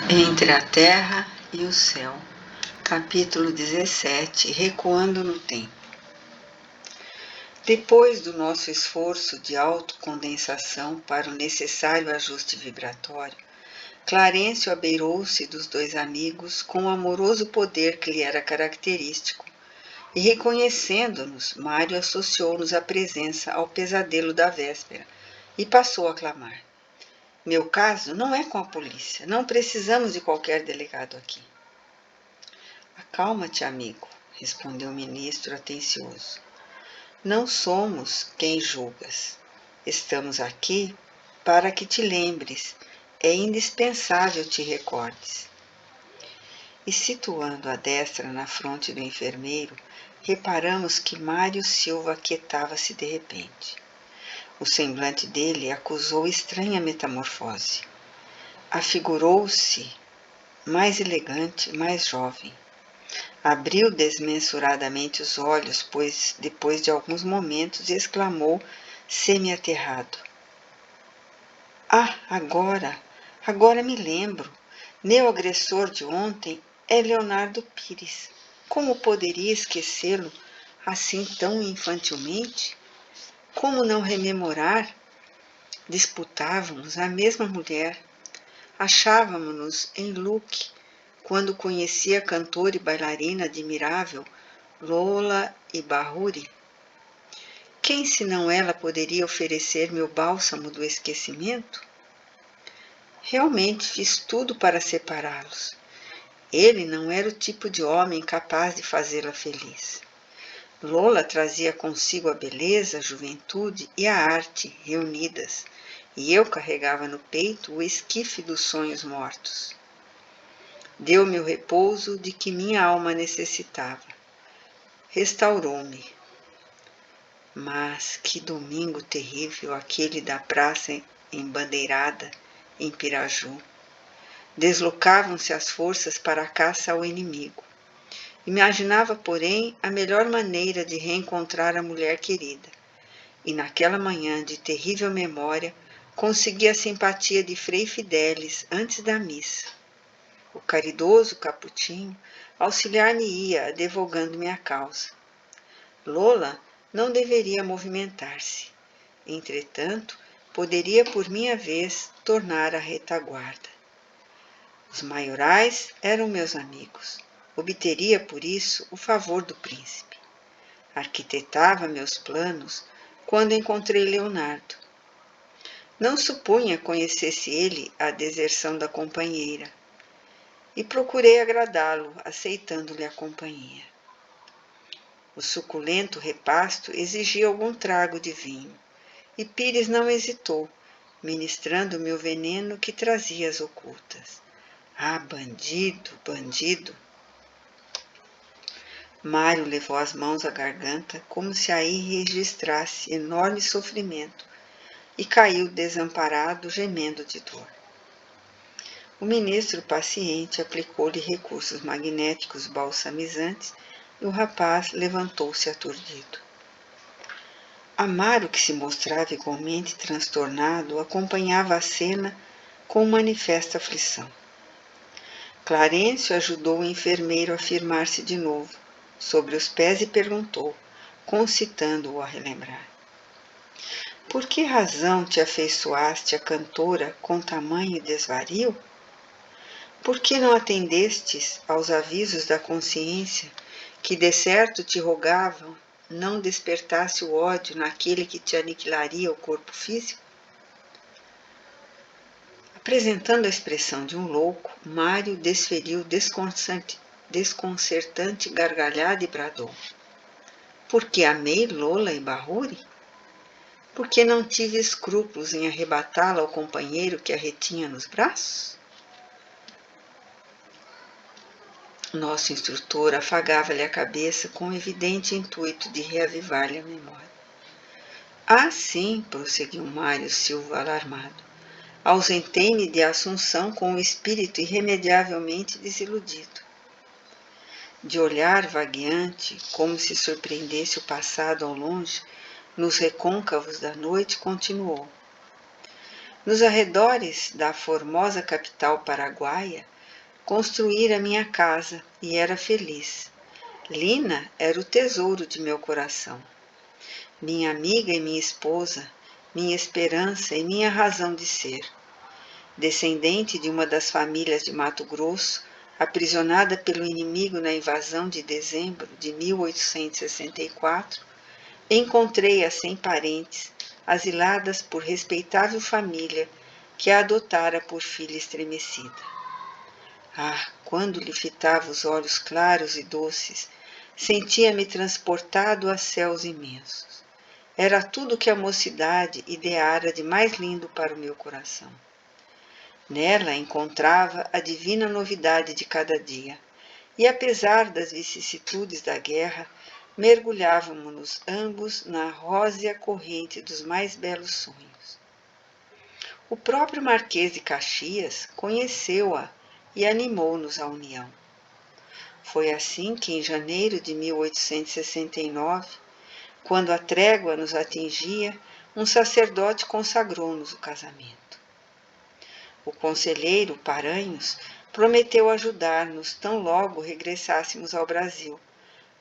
Entre a terra e o céu. Capítulo 17. Recuando no tempo. Depois do nosso esforço de autocondensação para o necessário ajuste vibratório, Clarencio abeirou-se dos dois amigos com o amoroso poder que lhe era característico, e reconhecendo-nos, Mário associou-nos a presença ao pesadelo da véspera e passou a clamar: "Meu caso não é com a polícia, não precisamos de qualquer delegado aqui." "Acalma-te, amigo", respondeu o ministro atencioso. "Não somos quem julgas. Estamos aqui para que te lembres. É indispensável te recordes." E situando a destra na fronte do enfermeiro, reparamos que Mário Silva aquietava-se de repente. O semblante dele acusou estranha metamorfose. Afigurou-se mais elegante, mais jovem. Abriu desmensuradamente os olhos, pois, depois de alguns momentos, exclamou, semi-aterrado: "Ah, agora me lembro. Meu agressor de ontem é Leonardo Pires. Como poderia esquecê-lo assim tão infantilmente? Como não rememorar? Disputávamos a mesma mulher. Achávamos-nos em look quando conheci a cantora e bailarina admirável Lola Ibahuri. Quem senão ela poderia oferecer-me o bálsamo do esquecimento? Realmente fiz tudo para separá-los. Ele não era o tipo de homem capaz de fazê-la feliz. Lola trazia consigo a beleza, a juventude e a arte reunidas, e eu carregava no peito o esquife dos sonhos mortos. Deu-me o repouso de que minha alma necessitava. Restaurou-me. Mas que domingo terrível aquele da praça embandeirada em Piraju. Deslocavam-se as forças para a caça ao inimigo. Imaginava, porém, a melhor maneira de reencontrar a mulher querida. E naquela manhã de terrível memória, consegui a simpatia de Frei Fidelis antes da missa. O caridoso Caputinho auxiliar-me-ia, advogando-me a causa. Lola não deveria movimentar-se. Entretanto, poderia por minha vez tornar a retaguarda. Os maiorais eram meus amigos. Obteria por isso o favor do príncipe. Arquitetava meus planos quando encontrei Leonardo. Não supunha conhecesse ele a deserção da companheira, e procurei agradá-lo, aceitando-lhe a companhia. O suculento repasto exigia algum trago de vinho, e Pires não hesitou, ministrando-me o veneno que trazia as ocultas. Ah, bandido, bandido! Mário levou as mãos à garganta, como se aí registrasse enorme sofrimento, e caiu desamparado, gemendo de dor. O ministro paciente aplicou-lhe recursos magnéticos balsamizantes e o rapaz levantou-se aturdido. Amaro, que se mostrava igualmente transtornado, acompanhava a cena com manifesta aflição. Clarencio ajudou o enfermeiro a firmar-se de novo sobre os pés e perguntou, concitando-o a relembrar: "Por que razão te afeiçoaste à cantora com tamanho desvario? Por que não atendestes aos avisos da consciência, que de certo te rogavam não despertasse o ódio naquele que te aniquilaria o corpo físico?" Apresentando a expressão de um louco, Mário desferiu desconcertante gargalhada e bradou: "Porque amei Lola Ibahuri? Porque não tive escrúpulos em arrebatá-la ao companheiro que a retinha nos braços?" Nosso instrutor afagava-lhe a cabeça com o evidente intuito de reavivar-lhe a memória. "Ah, sim", prosseguiu Mário Silva alarmado. "Ausentei-me de Assunção com o espírito irremediavelmente desiludido." De olhar vagueante, como se surpreendesse o passado ao longe, nos recôncavos da noite, continuou: "Nos arredores da formosa capital paraguaia, construíra minha casa e era feliz. Lina era o tesouro de meu coração. Minha amiga e minha esposa, minha esperança e minha razão de ser. Descendente de uma das famílias de Mato Grosso, aprisionada pelo inimigo na invasão de dezembro de 1864, encontrei-a sem parentes, asiladas por respeitável família que a adotara por filha estremecida. Ah, quando lhe fitava os olhos claros e doces, sentia-me transportado a céus imensos. Era tudo que a mocidade ideara de mais lindo para o meu coração. Nela encontrava a divina novidade de cada dia, e apesar das vicissitudes da guerra, mergulhávamos-nos ambos na rósea corrente dos mais belos sonhos. O próprio Marquês de Caxias conheceu-a e animou-nos à união. Foi assim que, em janeiro de 1869, quando a trégua nos atingia, um sacerdote consagrou-nos o casamento. O conselheiro Paranhos prometeu ajudar-nos tão logo regressássemos ao Brasil,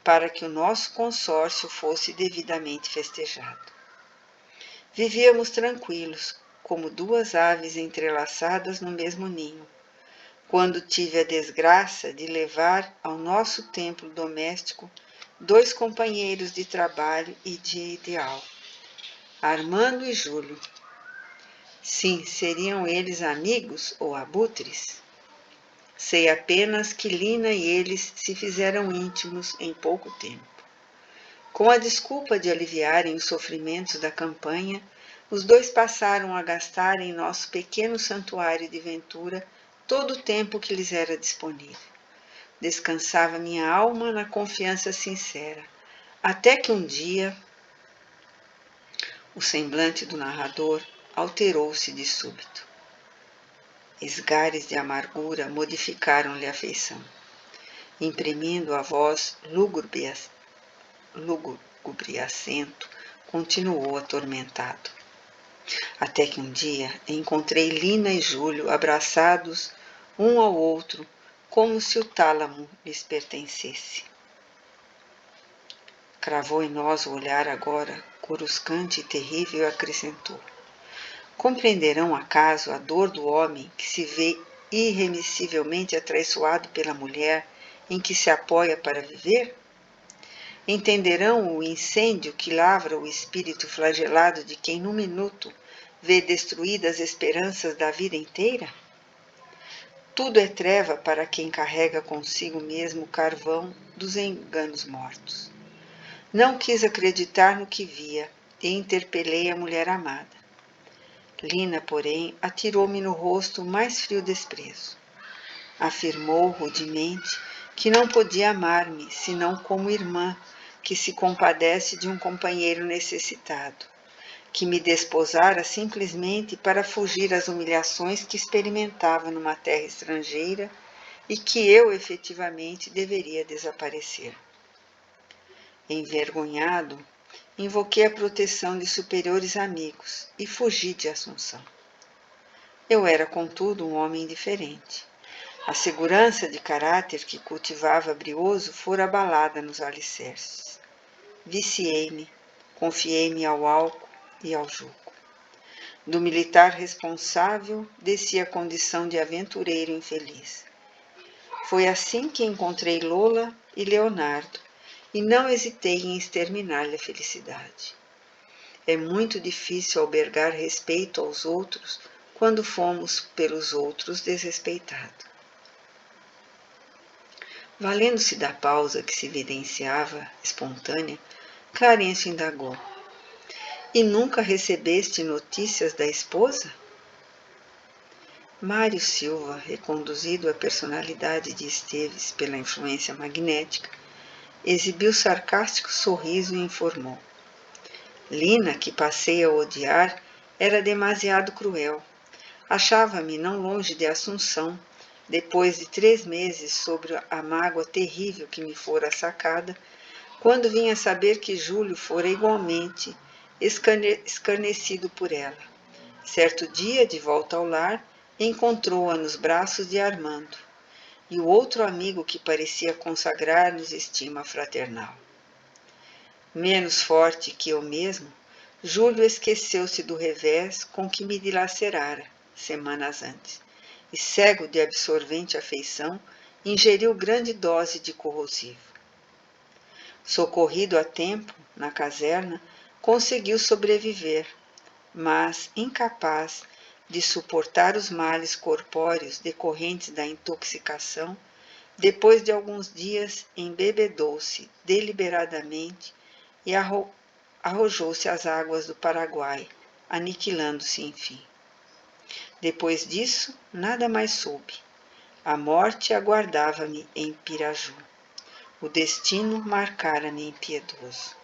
para que o nosso consórcio fosse devidamente festejado. Vivíamos tranquilos, como duas aves entrelaçadas no mesmo ninho, quando tive a desgraça de levar ao nosso templo doméstico 2 companheiros de trabalho e de ideal, Armando e Júlio. Sim, seriam eles amigos ou abutres? Sei apenas que Lina e eles se fizeram íntimos em pouco tempo. Com a desculpa de aliviarem os sofrimentos da campanha, os 2 passaram a gastar em nosso pequeno santuário de Ventura todo o tempo que lhes era disponível. Descansava minha alma na confiança sincera, até que um dia o semblante do narrador alterou-se de súbito. Esgares de amargura modificaram-lhe a feição, imprimindo a voz lúgubre e acento, continuou atormentado. Até que um dia encontrei Lina e Júlio abraçados um ao outro, como se o tálamo lhes pertencesse. Cravou em nós o olhar agora, coruscante e terrível, e acrescentou: compreenderão acaso a dor do homem que se vê irremissivelmente atraiçoado pela mulher em que se apoia para viver? Entenderão o incêndio que lavra o espírito flagelado de quem num minuto vê destruídas as esperanças da vida inteira? Tudo é treva para quem carrega consigo mesmo o carvão dos enganos mortos. Não quis acreditar no que via e interpelei a mulher amada. Lina, porém, atirou-me no rosto o mais frio desprezo. Afirmou rudemente que não podia amar-me senão como irmã que se compadece de um companheiro necessitado, que me desposara simplesmente para fugir às humilhações que experimentava numa terra estrangeira e que eu efetivamente deveria desaparecer. Envergonhado, invoquei a proteção de superiores amigos e fugi de Assunção. Eu era, contudo, um homem diferente. A segurança de caráter que cultivava brioso fora abalada nos alicerces. Viciei-me, confiei-me ao álcool e ao jogo. Do militar responsável, desci à condição de aventureiro infeliz. Foi assim que encontrei Lola e Leonardo, e não hesitei em exterminar-lhe a felicidade. É muito difícil albergar respeito aos outros quando fomos pelos outros desrespeitados. Valendo-se da pausa que se evidenciava espontânea, Clarencio indagou: e nunca recebeste notícias da esposa? Mário Silva, reconduzido à personalidade de Esteves pela influência magnética, exibiu sarcástico sorriso e informou: Lina, que passei a odiar, era demasiado cruel. Achava-me não longe de Assunção, depois de 3 meses sobre a mágoa terrível que me fora sacada, quando vim a saber que Júlio fora igualmente escarnecido por ela. Certo dia, de volta ao lar, encontrou-a nos braços de Armando. e o outro amigo que parecia consagrar-nos estima fraternal. Menos forte que eu mesmo, Júlio esqueceu-se do revés com que me dilacerara semanas antes, e cego de absorvente afeição, ingeriu grande dose de corrosivo. Socorrido a tempo, na caserna, conseguiu sobreviver, mas incapaz de suportar os males corpóreos decorrentes da intoxicação, depois de alguns dias embebedou-se deliberadamente e arrojou-se às águas do Paraguai, aniquilando-se enfim. Depois disso, nada mais soube. A morte aguardava-me em Piraju. O destino marcara-me impiedoso.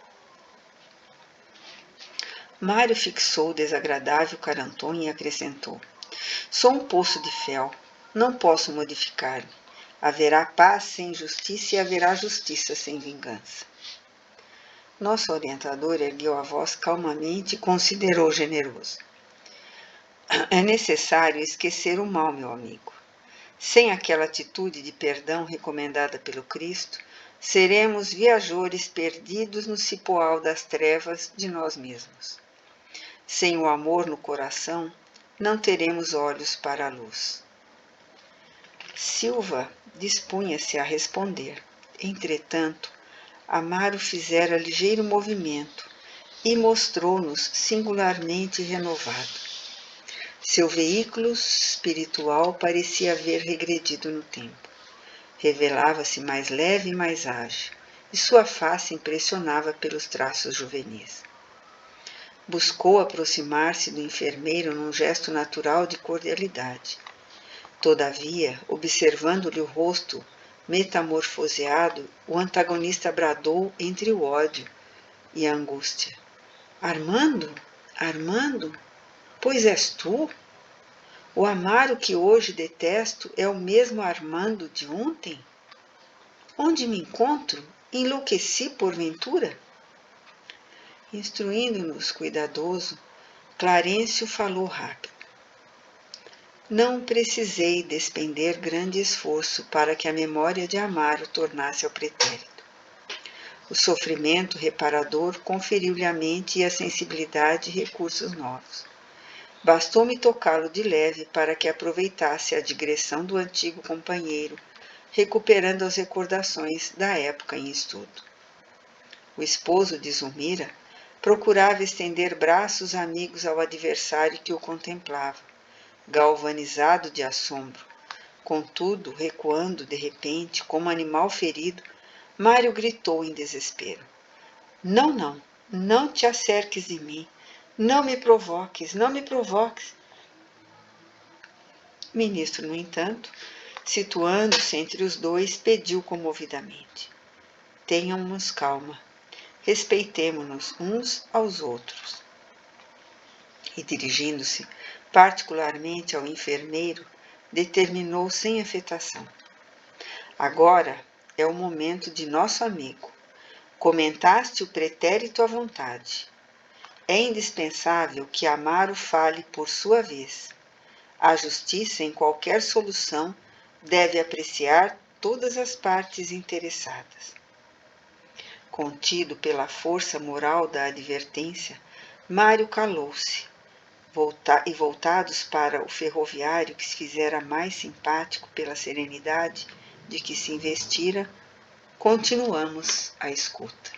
Mário fixou o desagradável Caranton e acrescentou: sou um poço de fel, não posso modificar-me. Haverá paz sem justiça e haverá justiça sem vingança. Nosso orientador ergueu a voz calmamente e considerou generoso. É necessário esquecer o mal, meu amigo. Sem aquela atitude de perdão recomendada pelo Cristo, seremos viajores perdidos no cipoal das trevas de nós mesmos. Sem o amor no coração, não teremos olhos para a luz. Silva dispunha-se a responder. Entretanto, Amaro fizera ligeiro movimento e mostrou-nos singularmente renovado. Seu veículo espiritual parecia haver regredido no tempo. Revelava-se mais leve e mais ágil, e sua face impressionava pelos traços juvenis. Buscou aproximar-se do enfermeiro num gesto natural de cordialidade. Todavia, observando-lhe o rosto metamorfoseado, o antagonista bradou entre o ódio e a angústia. Armando? Armando? Pois és tu? O Amaro que hoje detesto é o mesmo Armando de ontem? Onde me encontro? Enlouqueci porventura? Instruindo-nos cuidadoso, Clarencio falou rápido. Não precisei despender grande esforço para que a memória de Amaro tornasse ao pretérito. O sofrimento reparador conferiu-lhe à mente e à sensibilidade recursos novos. Bastou-me tocá-lo de leve para que aproveitasse a digressão do antigo companheiro, recuperando as recordações da época em estudo. O esposo de Zulmira procurava estender braços amigos ao adversário que o contemplava, galvanizado de assombro. Contudo, recuando de repente, como animal ferido, Mário gritou em desespero. Não, não te acerques de mim. Não me provoques, não me provoques. O ministro, no entanto, situando-se entre os dois, pediu comovidamente. Tenhamos calma. Respeitemo-nos uns aos outros. E dirigindo-se particularmente ao enfermeiro, determinou sem afetação. Agora é o momento de nosso amigo. Comentaste o pretérito à vontade. É indispensável que Amaro fale por sua vez. A justiça, em qualquer solução, deve apreciar todas as partes interessadas. Contido pela força moral da advertência, Mário calou-se, e voltados para o ferroviário, que se fizera mais simpático pela serenidade de que se investira, continuamos a escuta.